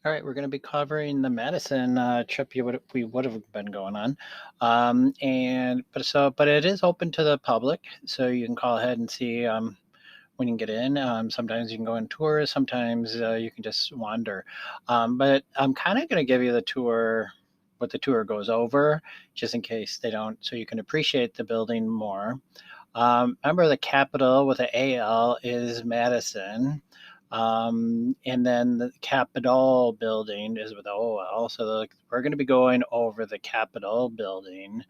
All right, we're going to be covering the Madison trip we would have been going on, but it is open to the public, so you can call ahead and see when you can get in. Sometimes you can go on tours, sometimes you can just wander. But I'm kind of going to give you the tour, what the tour goes over, just in case they don't, so you can appreciate the building more. Remember, the capital with the AL is Madison. And then the Capitol building is with the OL. So we're going to be going over the Capitol building,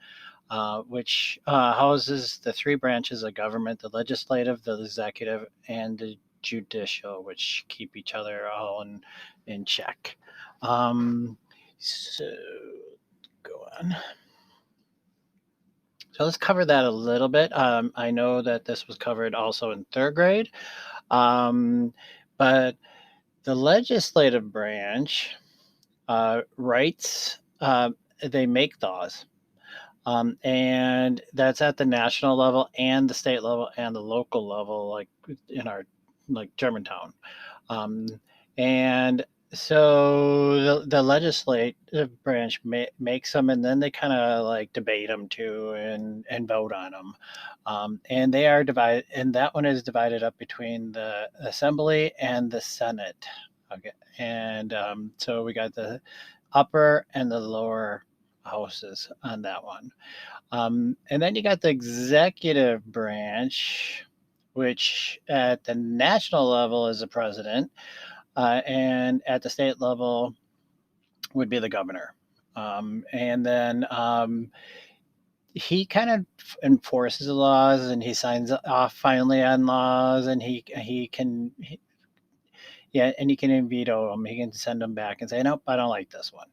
which houses the three branches of government: the legislative, the executive, and the judicial, which keep each other all in check. So go on. So let's cover that a little bit. I know that this was covered also in third grade, um, but the legislative branch writes, they make laws. And that's at the national level and the state level and the local level, like in our, like Germantown. Um, and so the legislative branch makes them, and then they kind of like debate them too, and vote on them. And they are divided, and that one is divided up between the Assembly and the Senate. Okay, and so we got the upper and the lower houses on that one. And then you got the executive branch, which at the national level is the president, and at the state level would be the governor. And then he kind of enforces the laws, and he signs off finally on laws, and yeah, and he can veto them. He can send them back and say, nope, I don't like this one.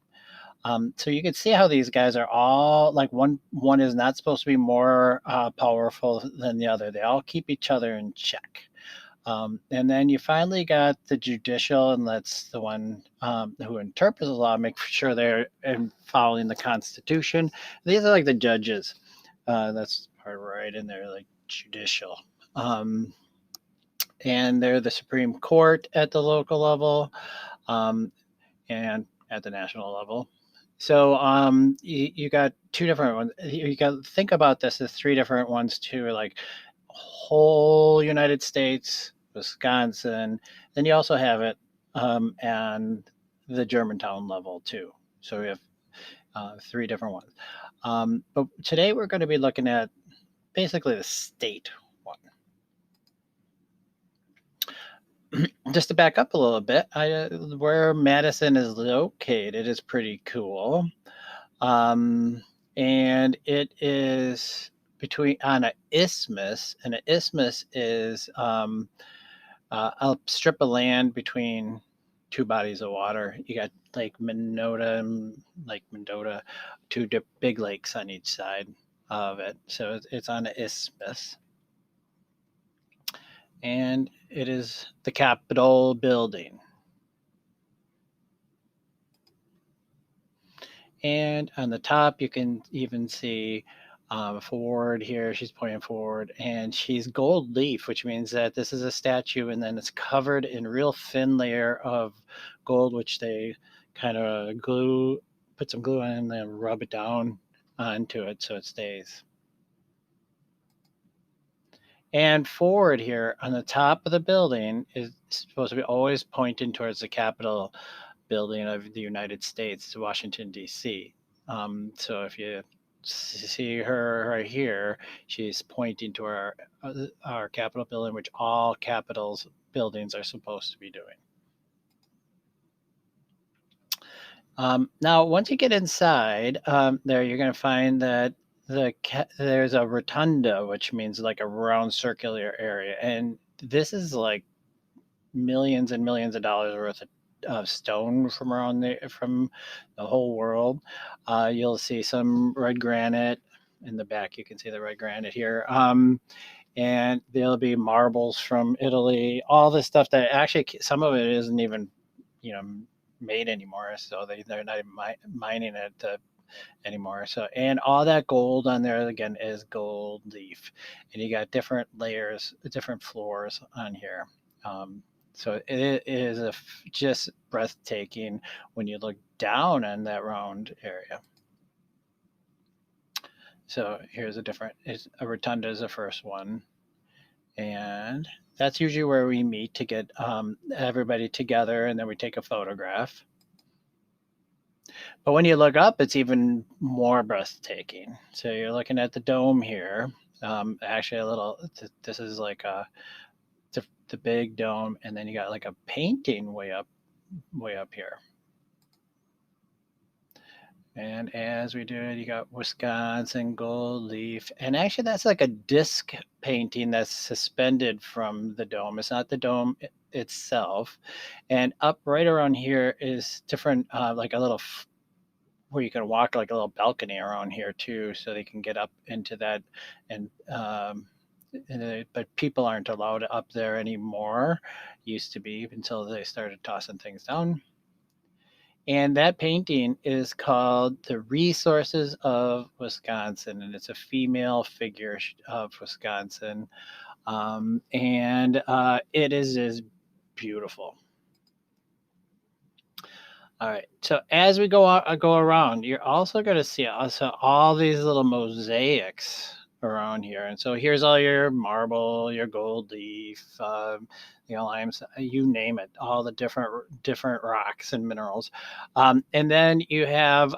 So you can see how these guys are all like one is not supposed to be more powerful than the other. They all keep each other in check. And then you finally got the judicial, and that's the one who interprets the law, make sure they're following the Constitution. These are like the judges. That's part right in there, like judicial. Um, and they're the Supreme Court at the local level, um, and at the national level. So you got two different ones. You got to think about this as three different ones too, like whole United States, Wisconsin. Then you also have it and the Germantown level too. So we have three different ones. But today we're going to be looking at basically the state one. Just to back up a little bit, where Madison is located is pretty cool. Um, and it is between on an isthmus, and an isthmus is a strip of land between two bodies of water. You got Lake Mendota and Lake Mendota, two big lakes on each side of it. So it's on an isthmus, and it is the Capitol building. And on the top, you can even see forward here. She's pointing forward, and she's gold leaf, which means that this is a statue, and then it's covered in real thin layer of gold, which they kind of put some glue on, and then rub it down onto it so it stays. And forward here on the top of the building is supposed to be always pointing towards the Capitol building of the United States, Washington, D.C. So if you see her right here, she's pointing to our Capitol building, which all Capitals buildings are supposed to be doing. Now, once you get inside, there you're going to find that there's a rotunda, which means like a round circular area, and this is like millions and millions of dollars worth of stone from around from the whole world. You'll see some red granite in the back. You can see the red granite here. And there'll be marbles from Italy, all this stuff that actually some of it isn't even, you know, made anymore. So they're not even mining it anymore. So, and all that gold on there again is gold leaf. And you got different layers, different floors on here. So it is just breathtaking when you look down on that round area. So here's a different, is a rotunda is the first one. And that's usually where we meet to get everybody together and then we take a photograph. But when you look up, it's even more breathtaking. So you're looking at the dome here. Actually, a little, this is like the big dome, and then you got like a painting way up here. And as we do it, you got Wisconsin gold leaf. And actually, that's like a disc painting that's suspended from the dome. It's not the dome itself. And up right around here is different, like a little, where you can walk like a little balcony around here too, so they can get up into that. And, but people aren't allowed up there anymore. Used to be until they started tossing things down. And that painting is called The Resources of Wisconsin, and it's a female figure of Wisconsin. And it is just beautiful. All right. So as we go around, you're also going to see also all these little mosaics around here. And so here's all your marble, your gold leaf, limes, you name it, all the different rocks and minerals. And then you have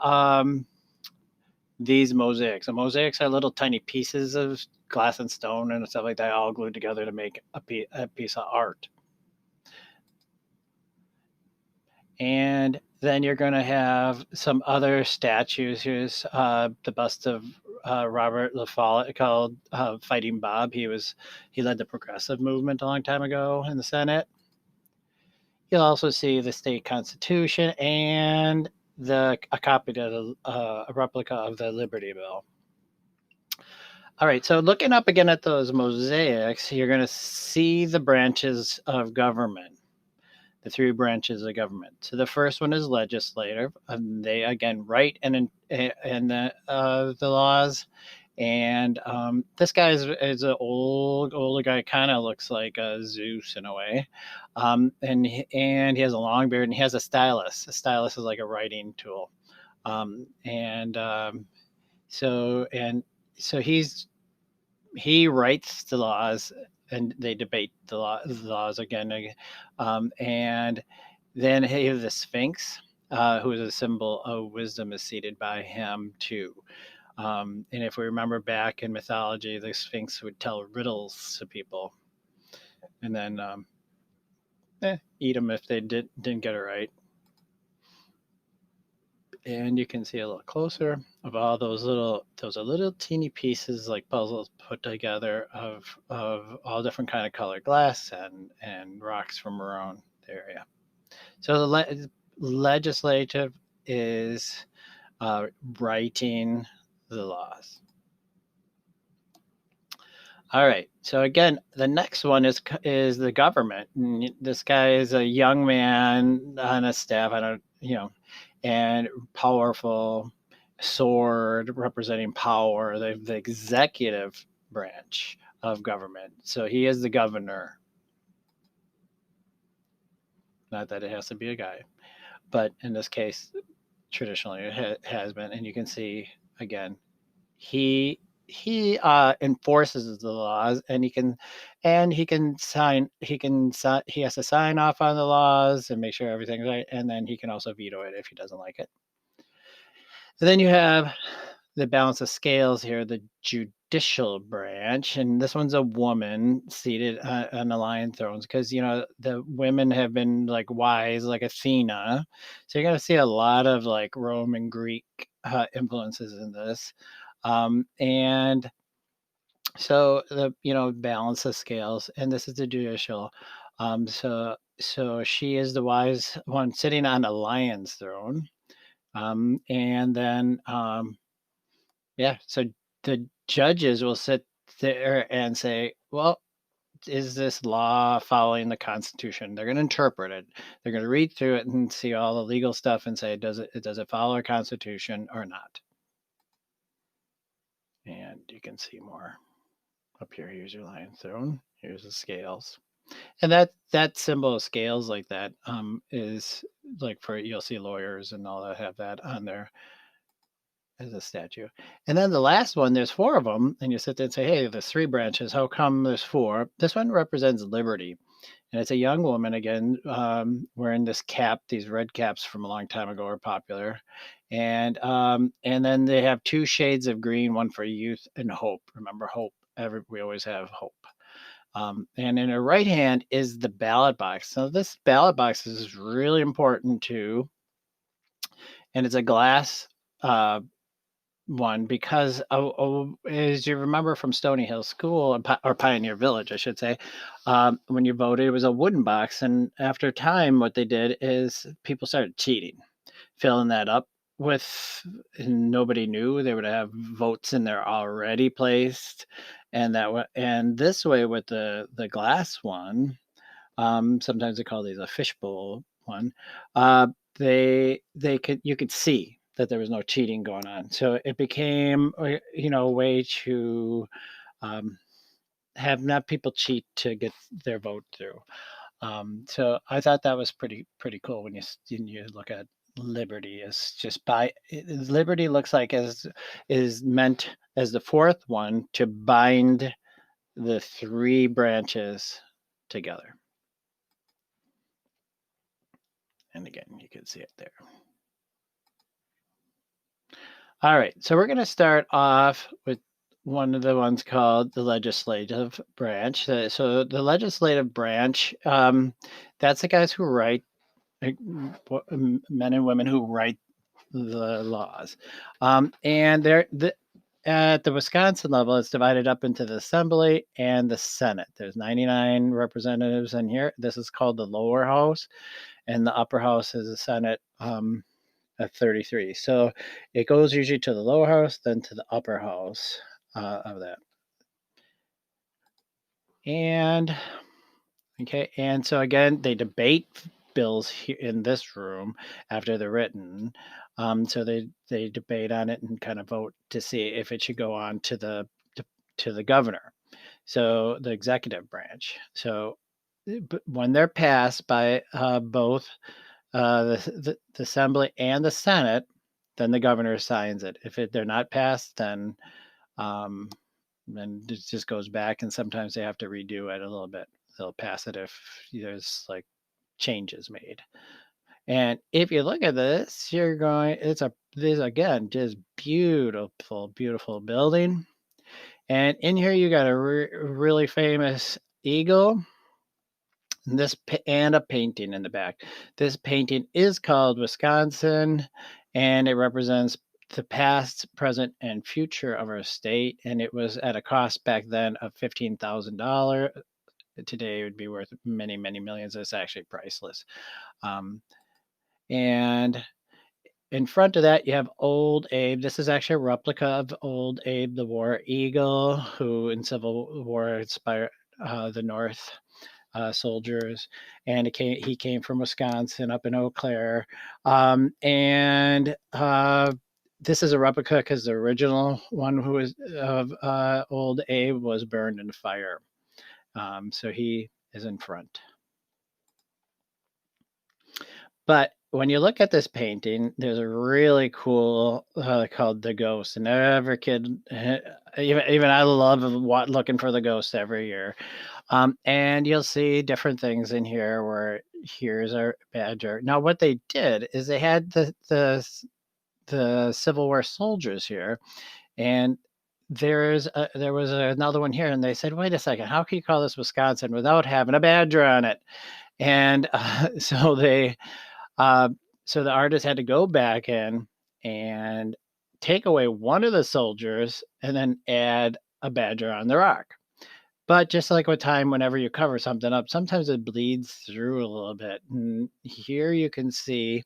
these mosaics. The mosaics are little tiny pieces of glass and stone and stuff like that, all glued together to make a piece of art. And then you're going to have some other statues. Here's the bust of Robert La Follette called Fighting Bob. He led the progressive movement a long time ago in the Senate. You'll also see the state constitution and a copy of a replica of the Liberty Bell. All right, so looking up again at those mosaics, you're going to see the branches of government, the three branches of government. So the first one is legislative, and they again write and the laws. And this guy is an older guy, kind of looks like Zeus in a way, and he has a long beard and he has a stylus. A stylus is like a writing tool, and and so he writes the laws and they debate the laws again. And then he has the Sphinx, who is a symbol of wisdom, is seated by him too. And if we remember back in mythology, the Sphinx would tell riddles to people and then eat them if they didn't get it right. And you can see a little closer of all those are little teeny pieces like puzzles put together of all different kind of colored glass and rocks from around the area. So the legislative is writing the laws. All right. So again, the next one is the government. And this guy is a young man on a staff. I don't, and powerful, sword representing power, the executive branch of government. So he is the governor. Not that it has to be a guy, but in this case, traditionally it has been. And you can see again, he enforces the laws, and he has to sign off on the laws and make sure everything's right, and then he can also veto it if he doesn't like it. And then you have the balance of scales here, the judicial branch, and this one's a woman seated on the lion thrones, because the women have been like wise, like Athena. So you're going to see a lot of like Roman Greek influences in this. And so the balance of scales, and this is the judicial. So she is the wise one sitting on a lion's throne. And then yeah, so the judges will sit there and say, well, is this law following the Constitution? They're going to interpret it. They're going to read through it and see all the legal stuff and say, does it follow our Constitution or not? And you can see more up here. Here's your lion throne. Here's the scales. And that symbol of scales like that, is like for you'll see lawyers and all that have that on there as a statue. And then the last one, there's 4 of them, and you sit there and say, "Hey, there's 3 branches. How come there's 4?" This one represents liberty, and it's a young woman again, wearing this cap. These red caps from a long time ago are popular, and then they have 2 shades of green, one for youth and hope. Remember hope. We always have hope. And in her right hand is the ballot box. So this ballot box is really important too, and it's a glass uh, one because as you remember from Stony Hill School or Pioneer Village, I should say, when you voted, it was a wooden box, and after time, what they did is people started cheating, filling that up with, and nobody knew they would have votes in there already placed, and this way with the glass one, sometimes they call these a fishbowl one. Uh, they could you could see that there was no cheating going on, so it became a way to um, have not people cheat to get their vote through. So I thought that was pretty cool when you look at liberty as just by liberty looks like as is meant as the fourth one to bind the 3 branches together. And again, you can see it there. All right, so we're going to start off with one of the ones called the legislative branch. So the legislative branch, that's the guys who write, like, men and women who write the laws. And at the Wisconsin level, it's divided up into the Assembly and the Senate. There's 99 representatives in here. This is called the lower house, and the upper house is the Senate. At 33. So it goes usually to the lower house, then to the upper house of that. And okay, and so again, they debate bills here in this room after they're written. So they debate on it and kind of vote to see if it should go on to the governor. So the executive branch. So when they're passed by both the assembly and the senate, then the governor signs it. If they're not passed, um, then it just goes back, and sometimes they have to redo it a little bit. They'll pass it if there's like changes made. And if you look at this, you're going. This again just beautiful building. And in here you got a really famous eagle, and a painting in the back. This painting is called Wisconsin, and it represents the past, present, and future of our state. And it was at a cost back then of $15,000. Today it would be worth many millions. It's actually priceless. Um, and in front of that, you have Old Abe. This is actually a replica of Old Abe, the war eagle, who in Civil War inspired the North soldiers, and he came from Wisconsin up in Eau Claire, and this is a replica because the original one who was of Old Abe was burned in fire, so he is in front. But when you look at this painting, there's a really cool called the Ghost, and every kid, even I love looking for the Ghost every year. And you'll see different things in here where here's our badger. Now, what they did is they had the Civil War soldiers here, and there was another one here, and they said, "Wait a second, how can you call this Wisconsin without having a badger on it?" And uh, so the artist had to go back in and take away one of the soldiers and then add a badger on the rock. But just like with time, whenever you cover something up, sometimes it bleeds through a little bit. And here you can see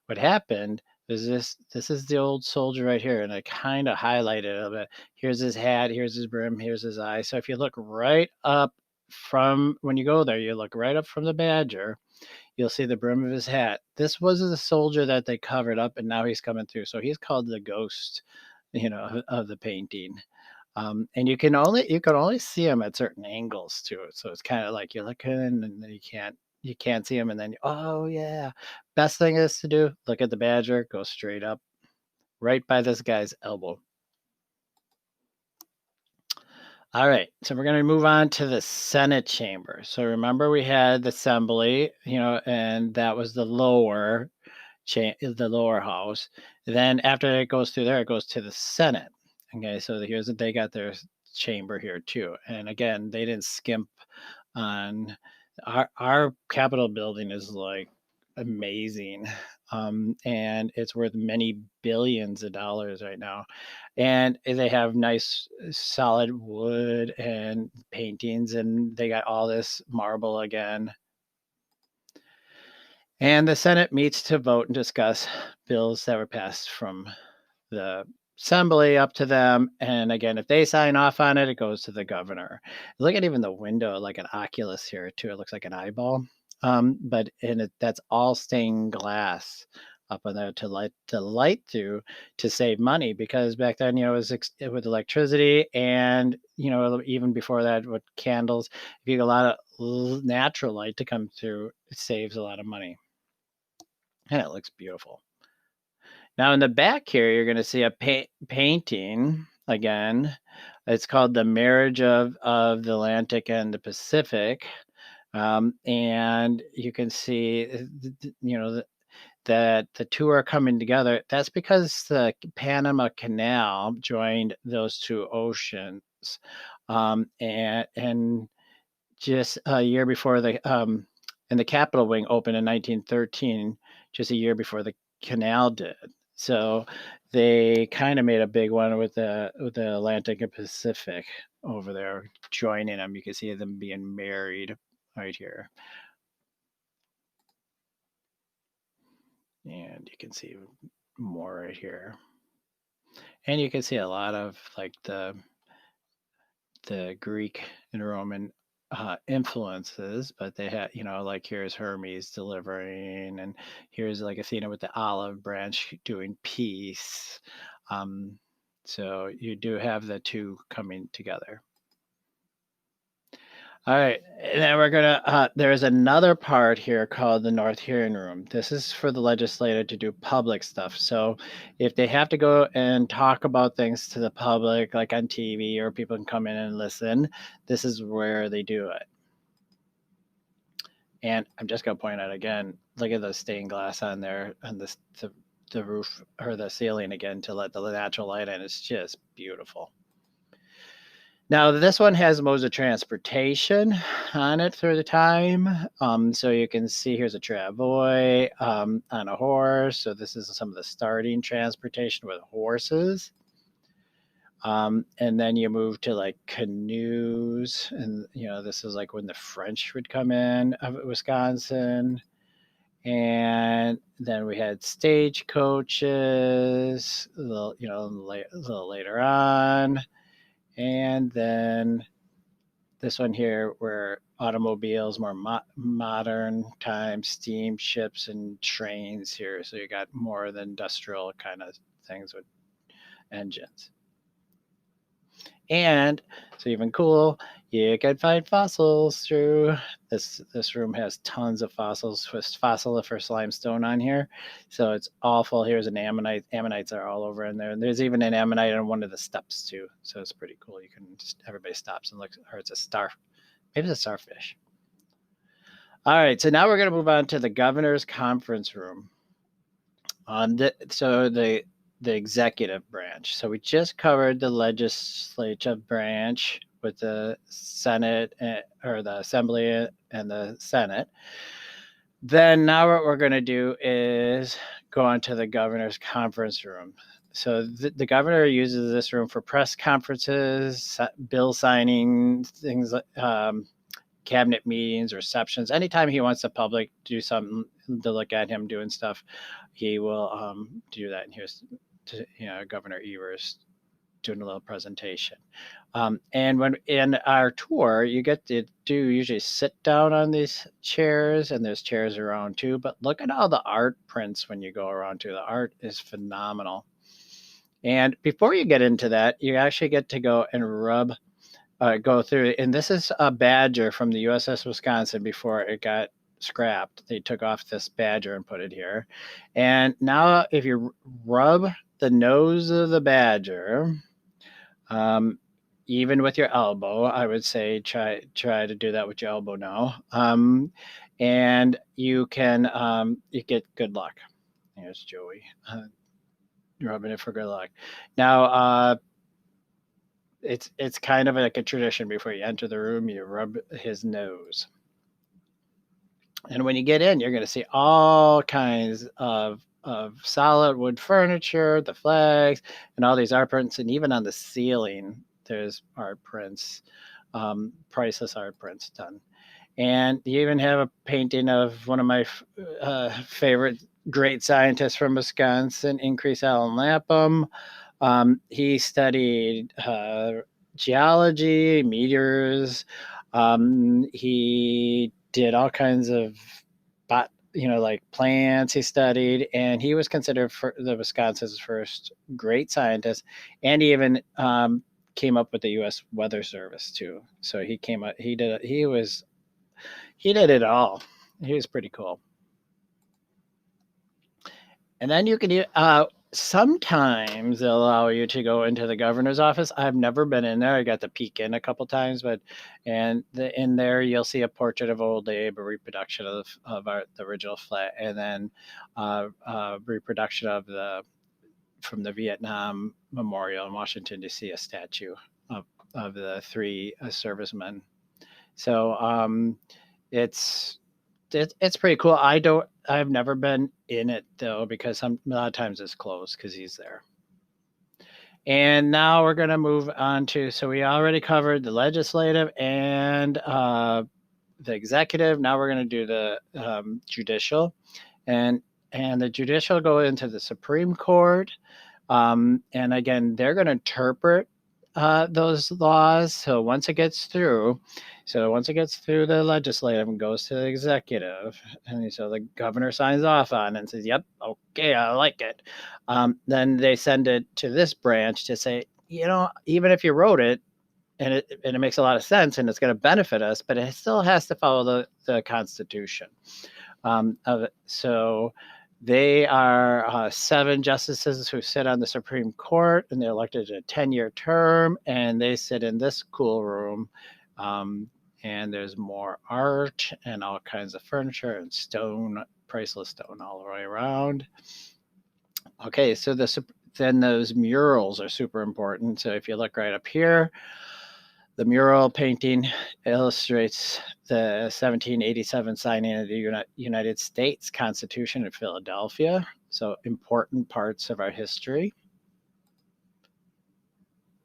what happened is this is the old soldier right here, and I kind of highlighted it a little bit. Here's his hat, here's his brim, here's his eye. So if you look right up from when you go there, you look right up from the badger, you'll see the brim of his hat. This was the soldier that they covered up, and now he's coming through. So he's called the ghost, of the painting. And you can only see them at certain angles too. So it's kind of like you're looking and then you can't see them, and then oh yeah. Best thing is to do, look at the badger, go straight up, right by this guy's elbow. All right, so we're going to move on to the Senate chamber. So remember, we had the assembly, and that was the lower house. Then after it goes through there, it goes to the Senate. Okay, so they got their chamber here too. And again, they didn't skimp on our Capitol building is like amazing. And it's worth many billions of dollars right now. And they have nice solid wood and paintings, and they got all this marble again. And the Senate meets to vote and discuss bills that were passed from the assembly up to them. And again, if they sign off on it, it goes to the governor. Look at even the window, like an oculus here too. It looks like an eyeball. That's all stained glass up on there to light through to save money, because back then, it was with electricity, and even before that with candles. If you get a lot of natural light to come through, it saves a lot of money, and it looks beautiful. Now in the back here, you're going to see a painting again. It's called "The Marriage of the Atlantic and the Pacific," and you can see, that the two are coming together. That's because the Panama Canal joined those two oceans, and just a year before and the Capitol wing opened in 1913, just a year before the canal did. So they kind of made a big one with the Atlantic and Pacific over there joining them. You can see them being married right here, and you can see more right here, and you can see a lot of like the Greek and Roman influences, but they had, like here's Hermes delivering, and here's like Athena with the olive branch doing peace. Um, so you do have the two coming together. All right, and then there's another part here called the North Hearing Room. This is for the legislator to do public stuff. So if they have to go and talk about things to the public, like on TV, or people can come in and listen, this is where they do it. And I'm just going to point out again, look at the stained glass on there, on the roof or the ceiling again, to let the natural light in. It's just beautiful. Now, this one has modes of transportation on it through the time. So you can see here's a travois on a horse. So this is some of the starting transportation with horses. And then you move to like canoes. And, this is like when the French would come in of Wisconsin. And then we had stagecoaches a little later on. And then this one here, where automobiles, more modern time, steamships and trains here. So you got more of the industrial kind of things with engines. And so even cool, you can find fossils through this room. Has tons of fossils with fossiliferous limestone on here. So it's awful. Here's an ammonite. Ammonites are all over in there. And there's even an ammonite on one of the steps too. So it's pretty cool. You can everybody stops and looks, or it's a star. Maybe it's a starfish. All right, so now we're going to move on to the governor's conference room. So the executive branch. So we just covered the legislative branch with the Senate, or the Assembly and the Senate. Then now what we're going to do is go on to the governor's conference room. So the governor uses this room for press conferences, bill signing, things like cabinet meetings, receptions. Anytime he wants the public to do something, to look at him doing stuff, he will do that. And here's Governor Evers doing a little presentation. And when in our tour, you get to usually sit down on these chairs, and there's chairs around too. But look at all the art prints when you go around too. The art is phenomenal. And before you get into that, you actually get to go and go through. And this is a Badger from the USS Wisconsin before it got scrapped. They took off this Badger and put it here. And now, if you rub the nose of the Badger, um, even with your elbow, I would say try to do that with your elbow now. And you get good luck. Here's Joey rubbing it for good luck. Now, it's kind of like a tradition before you enter the room, you rub his nose. And when you get in, you're going to see all kinds of solid wood furniture, the flags, and all these art prints. And even on the ceiling, there's art prints, priceless art prints done. And you even have a painting of one of my favorite great scientists from Wisconsin, Increase Allen Lapham. He studied geology, meteors. He did all kinds of, like plants. He studied, and he was considered for the Wisconsin's first great scientist. And he even came up with the U.S. Weather Service too. So he came up. He did it all. He was pretty cool. And then you can sometimes they'll allow you to go into the governor's office. I've never been in there. I got to peek in a couple times, but in there you'll see a portrait of Old Abe, a reproduction of the original flag, and then reproduction of the from the Vietnam Memorial in Washington D.C. a statue of the three servicemen. So it's it's pretty cool. I've never been in it though because a lot of times it's closed because he's there. And now we're going to move on to. So we already covered the legislative and the executive. Now we're going to do the judicial, and the judicial go into the Supreme Court. And again, they're going to interpret those laws. So once it gets through the legislative and goes to the executive, and so the governor signs off on it and says, "Yep, okay, I like it." Then they send it to this branch to say, even if you wrote it and it makes a lot of sense and it's going to benefit us, but it still has to follow the Constitution. So they are 7 justices who sit on the Supreme Court, and they're elected to a 10-year term, and they sit in this cool room. And there's more art and all kinds of furniture and stone, priceless stone all the way around. Okay, so then those murals are super important. So if you look right up here, the mural painting illustrates the 1787 signing of the United States Constitution in Philadelphia. So important parts of our history.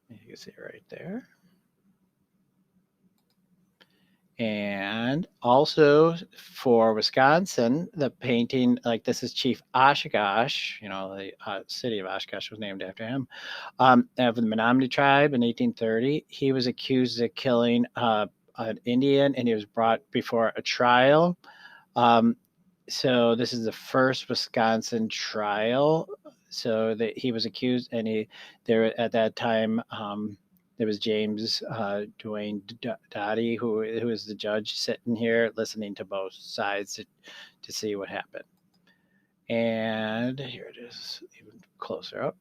You can see it right there. And also for Wisconsin, the painting, like this is Chief Oshkosh, the city of Oshkosh was named after him, of the Menominee tribe in 1830. He was accused of killing an Indian, and he was brought before a trial. So this is the first Wisconsin trial. So that he was accused, and there at that time, there was James Duane Dottie, who is the judge sitting here listening to both sides to see what happened. And here it is, even closer up.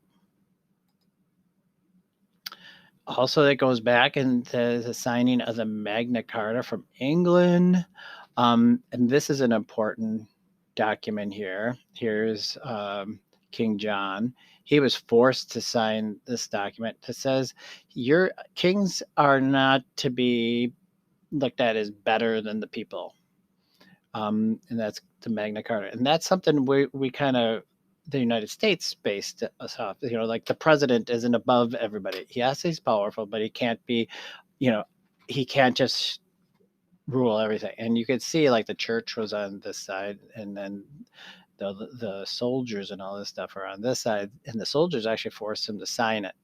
Also, that goes back into the signing of the Magna Carta from England. And this is an important document here. Here's King John. He was forced to sign this document that says your kings are not to be looked at as better than the people. And that's the Magna Carta. And that's something we kind of, the United States based us off. Like the president isn't above everybody. Yes, he's powerful, but he can't be, he can't just rule everything. And you could see like the church was on this side, and then the soldiers and all this stuff are on this side, and the soldiers actually forced him to sign it.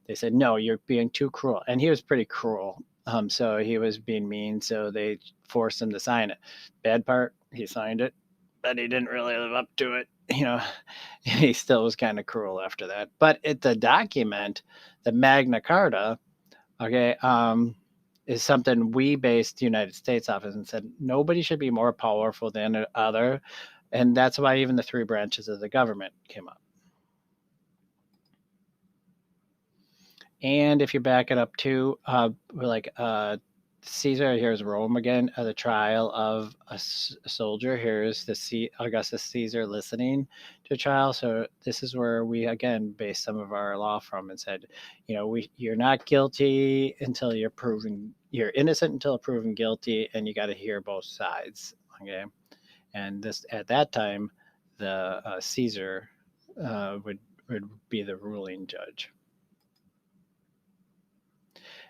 They said, "No, you're being too cruel," and he was pretty cruel. So he was being mean, so they forced him to sign it. Bad part, he signed it, but he didn't really live up to it. He still was kind of cruel after that. But the document, the Magna Carta, okay, is something we based the United States off of and said nobody should be more powerful than the other. And that's why even the three branches of the government came up. And if you back it up to like Caesar, here's Rome again, the trial of a soldier. Here's Augustus Caesar listening to a trial. So this is where we again based some of our law from and said, you're not guilty until you're innocent until proven guilty, and you got to hear both sides. Okay, and this at that time, the Caesar would be the ruling judge.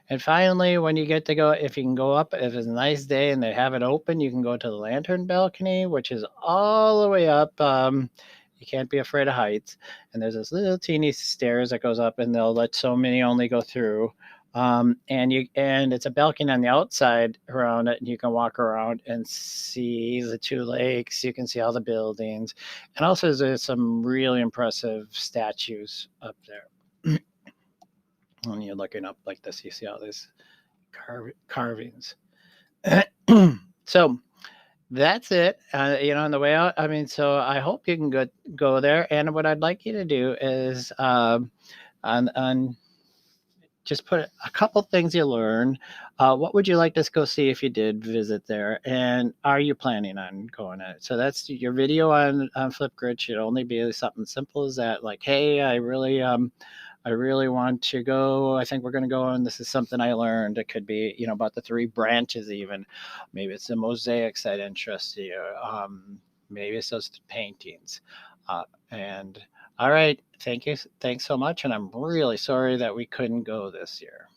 And finally, when you get to go, if you can go up, if it's a nice day and they have it open, you can go to the lantern balcony, which is all the way up. You can't be afraid of heights. And there's this little teeny stairs that goes up, and they'll let so many only go through. And it's a balcony on the outside around it, and you can walk around and see the two lakes. You can see all the buildings, and also there's some really impressive statues up there. When you're looking up like this, you see all these carvings. So that's it. On the way out. I mean, so I hope you can go there. And what I'd like you to do is on just put a couple things you learned. What would you like to go see if you did visit there? And are you planning on going at it? So that's your video on Flipgrid should only be something simple as that. Like, hey, I really want to go. I think we're going to go, and this is something I learned. It could be, about the three branches, even. Maybe it's the mosaics that interest you. Maybe it's those paintings. And all right, thank you. Thanks so much. And I'm really sorry that we couldn't go this year.